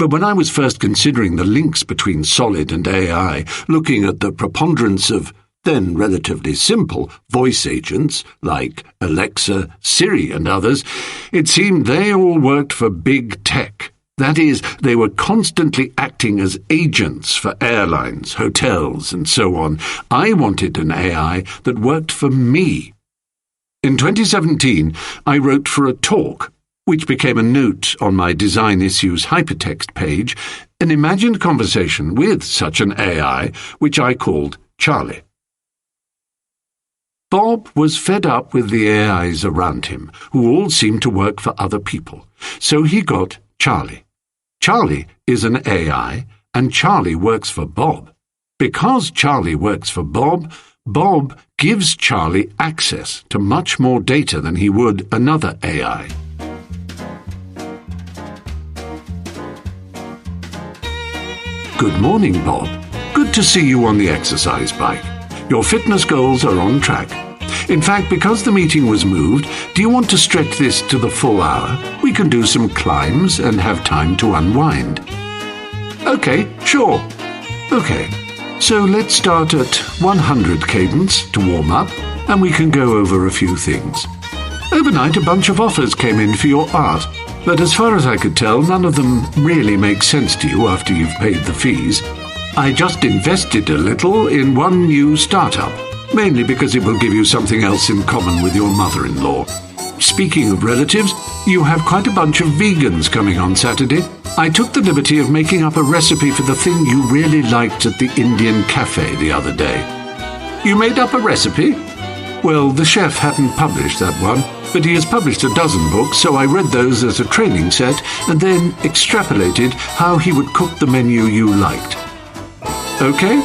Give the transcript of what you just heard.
But when I was first considering the links between Solid and AI, looking at the preponderance of then relatively simple voice agents like Alexa, Siri and others, it seemed they all worked for big tech. That is, they were constantly acting as agents for airlines, hotels and so on. I wanted an AI that worked for me. In 2017, I wrote for a talk, which became a note on my Design Issues hypertext page, an imagined conversation with such an AI, which I called Charlie. Bob was fed up with the AIs around him, who all seemed to work for other people, so he got Charlie. Charlie is an AI, and Charlie works for Bob. Because Charlie works for Bob, Bob gives Charlie access to much more data than he would another AI. Good morning, Bob. Good to see you on the exercise bike. Your fitness goals are on track. In fact, because the meeting was moved, do you want to stretch this to the full hour? We can do some climbs and have time to unwind. Okay, sure. Okay, so let's start at 100 cadence to warm up, and we can go over a few things. Overnight, a bunch of offers came in for your art, but as far as I could tell, none of them really make sense to you after you've paid the fees. I just invested a little in one new startup, mainly because it will give you something else in common with your mother-in-law. Speaking of relatives, you have quite a bunch of vegans coming on Saturday. I took the liberty of making up a recipe for the thing you really liked at the Indian cafe the other day. You made up a recipe? Well, the chef hadn't published that one, but he has published a dozen books, so I read those as a training set and then extrapolated how he would cook the menu you liked. Okay?